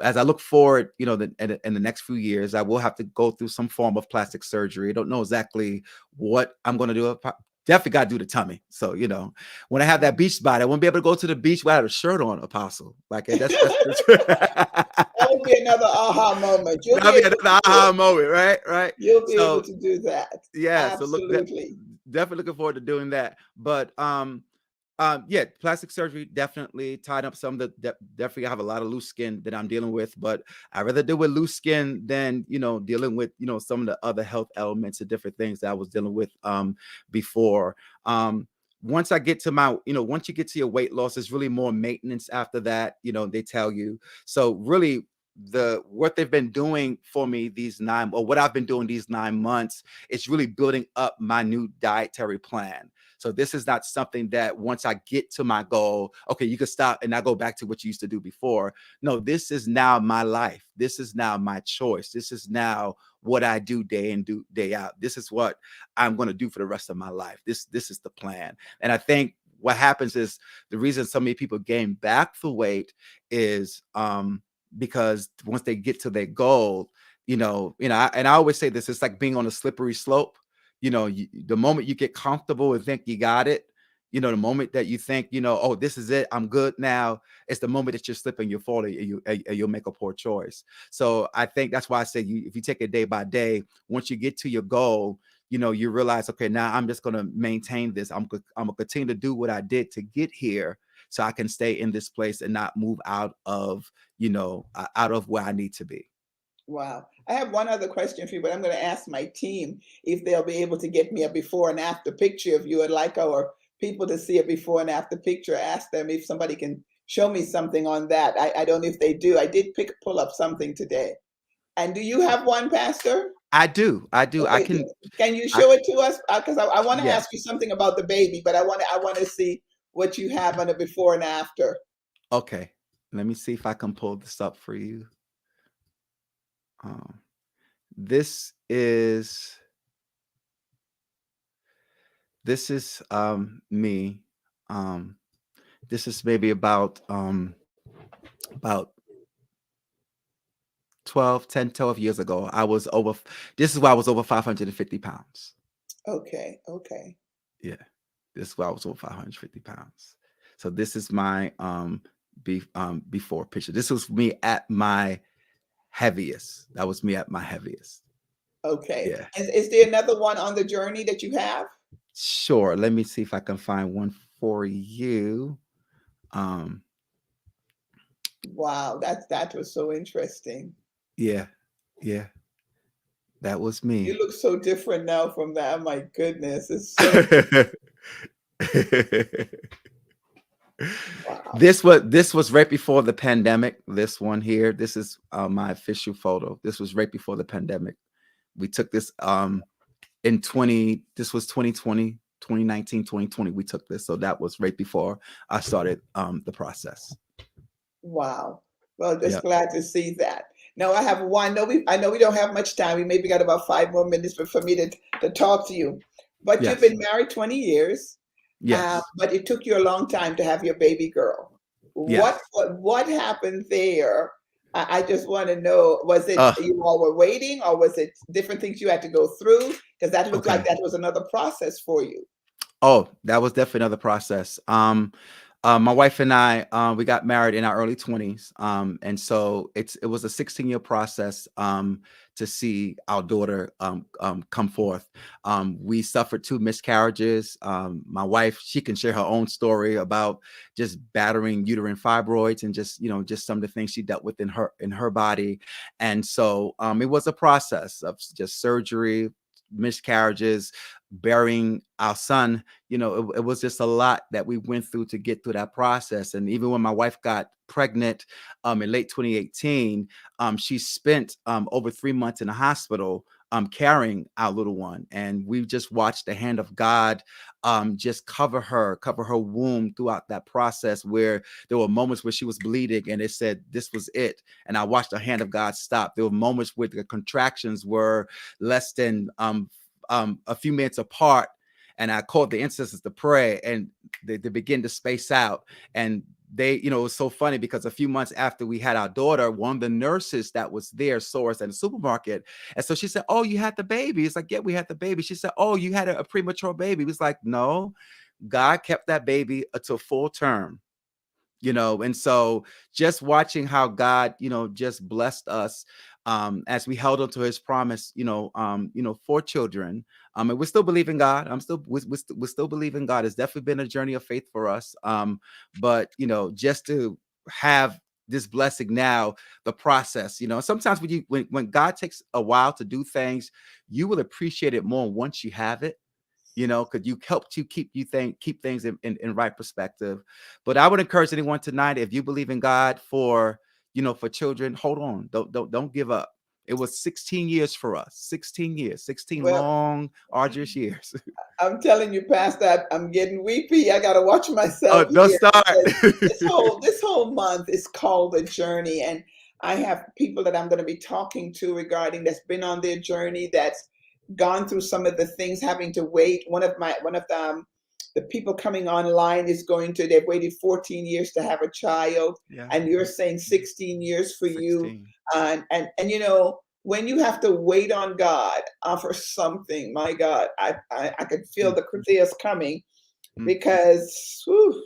As I look forward, in the next few years, I will have to go through some form of plastic surgery. I don't know exactly what I'm going to do. Definitely got to do the tummy. So, when I have that beach body, I won't be able to go to the beach without a shirt on, Apostle. Like, that's That would be another aha moment. You'll be that'll be able to another do aha it. moment, right? Right. You'll be able So, to do that. yeah. So look, Absolutely. definitely looking forward to doing that. But yeah, plastic surgery definitely tied up some of the definitely I have a lot of loose skin that I'm dealing with, but I rather deal with loose skin than dealing with some of the other health elements and different things that I was dealing with before. once I get to my, once you get to your weight loss, it's really more maintenance after that, they tell you. So really what they've been doing for me what I've been doing these 9 months, it's really building up my new dietary plan. So this is not something that once I get to my goal, okay, you can stop and I go back to what you used to do before. No, this is now my life. This is now my choice. This is now what I do day in, day out. This is what I'm going to do for the rest of my life. This is the plan. And I think what happens is the reason so many people gain back the weight is because once they get to their goal, and I always say this, it's like being on a slippery slope. The moment you get comfortable and think you got it, the moment that you think, oh, this is it, I'm good now, it's the moment that you're slipping, you're falling, you'll make a poor choice. So I think that's why I say if you take it day by day, once you get to your goal, you realize, okay, now I'm just going to maintain this. I'm going to continue to do what I did to get here so I can stay in this place and not move out of where I need to be. Wow. I have one other question for you, but I'm going to ask my team if they'll be able to get me a before and after picture. If you would like our people to see a before and after picture, ask them if somebody can show me something on that. I don't know if they do. I did pull up something today. And do you have one, Pastor? I do. I Okay, can. can you I show it to us? Because I want to Yeah. ask you something about the baby, but I want to see what you have on the before and after. Okay. Let me see if I can pull this up for you. Um, this is me. This is maybe about 12 years ago. This is why I was over 550 pounds. Okay, okay. Yeah. This is why I was over 550 pounds. So this is my before picture. This was me at my heaviest. That was me at my heaviest. Okay. Yeah. Is there another one on the journey that you have? Sure. Let me see if I can find one for you. Um, Wow, that was so interesting. yeah, yeah, that was You me. look so different now from that. My goodness, it's so wow. This was right before the pandemic. This one here. This is my official photo. This was right before the pandemic. We took this in 20. This was 2020, 2019, 2020. We took this, so that was right before I started the process. Wow. Well, just Yeah. glad to see that. Now I have one. No, I know we don't have much time. We maybe got about 5 more minutes for me to talk to you. But you've Yes. been married 20 years, Yes. but it took you a long time to have your baby girl. What Yes. what, what happened there? I just want to know, was it Uh, you all were waiting or was it different things you had to go through? Because that looked like okay. that was another process for you. Oh, that was definitely another process. My wife and I, we got married in our early 20s. And so it was a 16-year process to see our daughter come forth. We suffered 2 miscarriages. My wife, she can share her own story about just battering uterine fibroids and just some of the things she dealt with in her body. And so it was a process of just surgery, miscarriages, burying our son. It was just a lot that we went through to get through that process. And even when my wife got pregnant in late 2018, she spent over 3 months in the hospital carrying our little one. And we just watched the hand of God just cover her womb throughout that process, where there were moments where she was bleeding and it said this was it. And I watched the hand of God stop. There were moments where the contractions were less than a few minutes apart, and I called the intercessors to pray, and they begin to space out. And it was so funny because a few months after we had our daughter, one of the nurses that was there saw us at the supermarket. And so she said, "Oh, you had the baby?" It's like, "Yeah, we had the baby." She said, "Oh, you had a premature baby?" It was like, "No, God kept that baby until full term." And so just watching how God, just blessed us as we held on to his promise, for children. And we still believe in God. We still believe in God. It's definitely been a journey of faith for us. But just to have this blessing now, the process, sometimes when God takes a while to do things, you will appreciate it more once you have it Could you help to keep things in right perspective. But I would encourage anyone tonight, if you believe in God for children, hold on. Don't give up. It was 16 years for us. 16 years, 16 Well, long, arduous years. I'm telling you, Pastor, I'm getting weepy. I gotta watch Oh, myself don't here start. because this whole month is called a journey, and I have people that I'm going to be talking to regarding that's been on their journey, that's gone through some of the things, having to wait. One of the people coming online is they've waited 14 years to have a child, Yeah. and you're saying 16 years for you, 16. and when you have to wait on God for something, my God, I could feel Mm, the tears coming mm. because, whew,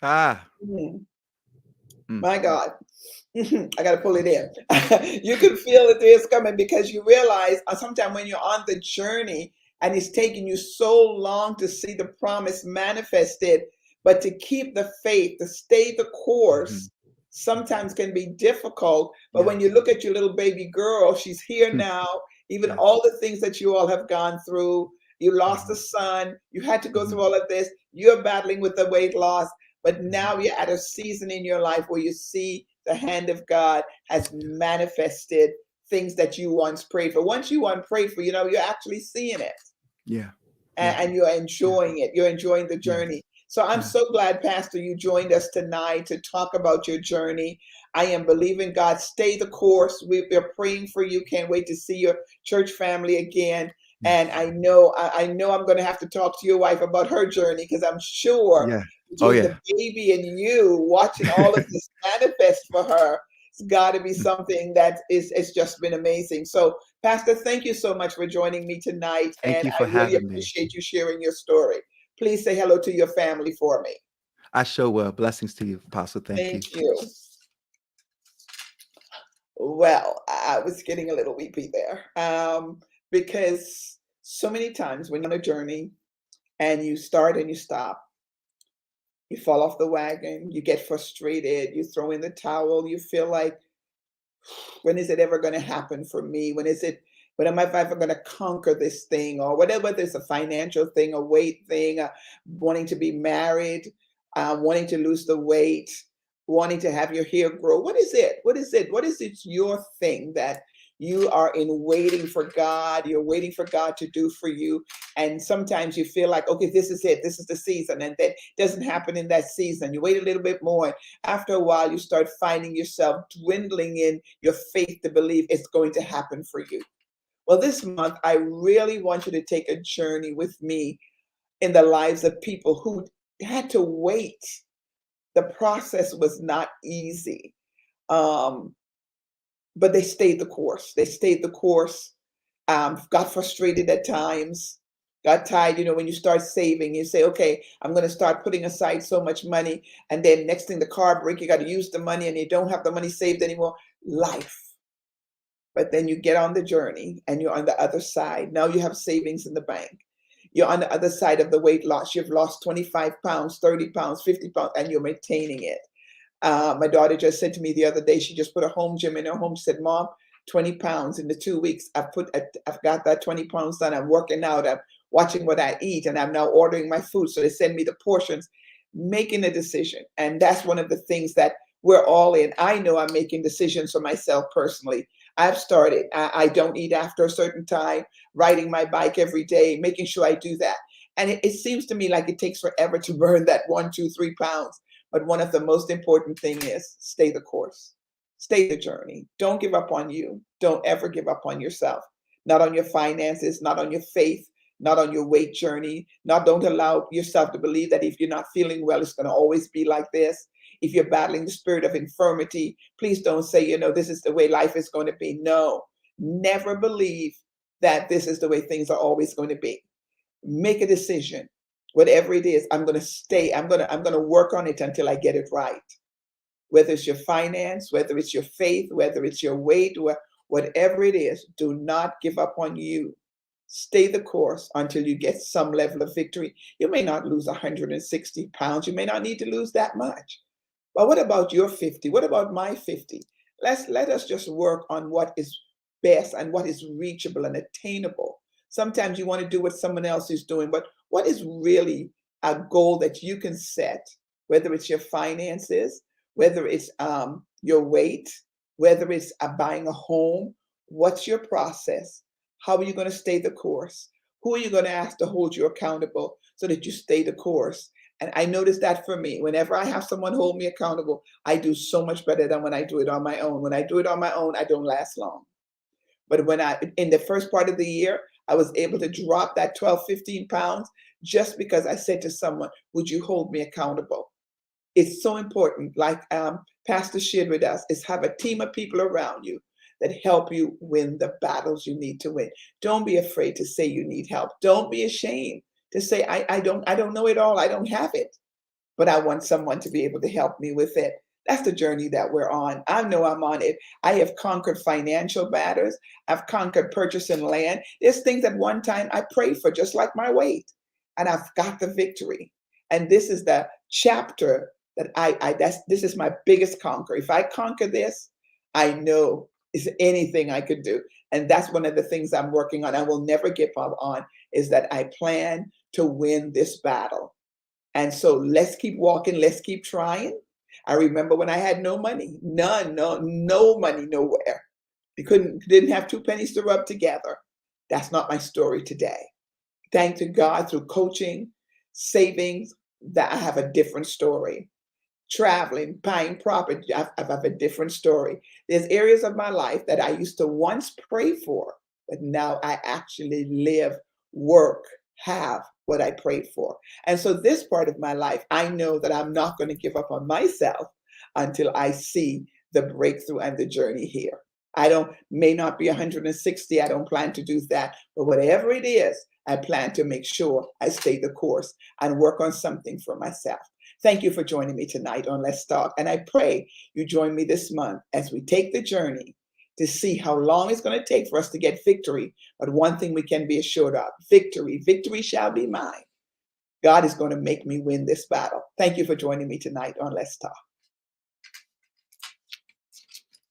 Ah. mm, Mm, my God, I got to pull it in. You can feel the tears coming because you realize sometimes when you're on the journey and it's taking you so long to see the promise manifested, but to keep the faith, to stay the mhm. course, sometimes can be difficult. But Yeah. when you look at your little baby girl, she's here Mm, now, even yeah. all the things that you all have gone through. You lost a Mhm, son, you had to go through mhm, all of this, you're battling with the weight loss, but mhm. now you're at a season in your life where you see the hand of God has manifested things that you once prayed for. Once you once prayed for, you're actually seeing it, Yeah. and, Yeah. and you're Yeah. enjoying it. You're enjoying the Yes. journey. So I'm Yeah. so glad, Pastor, you joined us tonight to talk about your journey. I am believing God. Stay the course. We're praying for you. Can't wait to see your church family again. And Yes. I know I'm going to have to talk to your wife about her journey, because I'm sure Yeah. Oh, between the yeah. baby and you watching all of this manifest for her, it's got to be Mm. something that is it's just been amazing. So, Pastor, thank you so much for joining me tonight, Thank and you I for really having me. appreciate you sharing your story. Please say hello to your family for me. I sure will. Blessings to you, Apostle. Thank you. Thank you. Well, I was getting a little weepy there, because so many times when you're on a journey and you start and you stop, you fall off the wagon, you get frustrated, you throw in the towel, you feel like, when is it ever going to happen for me? When am I ever going to conquer this thing, or whatever? There's a financial thing, a weight thing, wanting to be married, wanting to lose the weight, wanting to have your hair grow. What is it? What is it? What is it? Your thing that you are in waiting for God. You're waiting for God to do for you. And sometimes you feel like, okay, this is it. This is the season. And that doesn't happen in that season. You wait a little bit more. After a while, you start finding yourself dwindling in your faith to believe it's going to happen for you. Well, this month, I really want you to take a journey with me in the lives of people who had to wait. The process was not easy, um, but they stayed the course. They stayed the course, got frustrated at times, got tired. When you start saving, you say, okay, I'm going to start putting aside so much money. And then next thing, the car break, you got to use the money and you don't have the money saved anymore. Life. But then you get on the journey and you're on the other side. Now you have savings in the bank. You're on the other side of the weight loss. You've lost 25 pounds, 30 pounds, 50 pounds, and you're maintaining it. My daughter just said to me the other day, she just put a home gym in her home. She said, Mom, 20 pounds in the 2 weeks. I've got that 20 pounds done. I'm working out. I'm watching what I eat, and I'm now ordering my food. So they send me the portions, making a decision. And that's one of the things that we're all in. I know I'm making decisions for myself personally. I've started. I don't eat after a certain time, riding my bike every day, making sure I do that. And it seems to me like it takes forever to burn that 1, 2, 3 pounds. But one of the most important thing is stay the course, stay the journey. Don't give up on you. Don't ever give up on yourself. Not on your finances, not on your faith, not on your weight journey. Not Don't allow yourself to believe that if you're not feeling well, it's going to always be like this. If you're battling the spirit of infirmity, please don't say, this is the way life is going to be. No, never believe that this is the way things are always going to be. Make a decision. Whatever it is, I'm going to stay. I'm going to work on it until I get it right. Whether it's your finance, whether it's your faith, whether it's your weight, whatever it is, do not give up on you. Stay the course until you get some level of victory. You may not lose 160 pounds. You may not need to lose that much. But what about your 50? What about my 50? Let us just work on what is best and what is reachable and attainable, Sometimes you want to do what someone else is doing, but what is really a goal that you can set, whether it's your finances, whether it's your weight, whether it's buying a home? What's your process? How are you going to stay the course? Who are you going to ask to hold you accountable so that you stay the course? And I noticed that for me, whenever I have someone hold me accountable, I do so much better than when I do it on my own. When I do it on my own, I don't last long. But in the first part of the year, I was able to drop that 12, 15 pounds just because I said to someone, would you hold me accountable? It's so important, like Pastor shared with us, is have a team of people around you that help you win the battles you need to win. Don't be afraid to say you need help. Don't be ashamed to say, I don't know it all. I don't have it, but I want someone to be able to help me with it. That's the journey that we're on. I know I'm on it. I have conquered financial matters. I've conquered purchasing land. There's things at one time I prayed for, just like my weight, and I've got the victory. And this is the chapter that this is my biggest conquer. If I conquer this, I know is anything I could do. And that's one of the things I'm working on. I will never give up on, is that I plan to win this battle. And so let's keep walking. Let's keep trying. I remember when I had no money, none, no money, nowhere. You didn't have two pennies to rub together. That's not my story today. Thank to God, through coaching, savings, that I have a different story. Traveling, buying property, I have a different story. There's areas of my life that I used to once pray for, but now I actually live, work, have what I prayed for. And so this part of my life, I know that I'm not going to give up on myself until I see the breakthrough and the journey here. May not be 160. I don't plan to do that, but whatever it is, I plan to make sure I stay the course and work on something for myself. Thank you for joining me tonight on Let's Talk. And I pray you join me this month as we take the journey to see how long it's going to take for us to get victory. But one thing we can be assured of, victory shall be mine. God is going to make me win this battle. Thank you for joining me tonight on Let's Talk.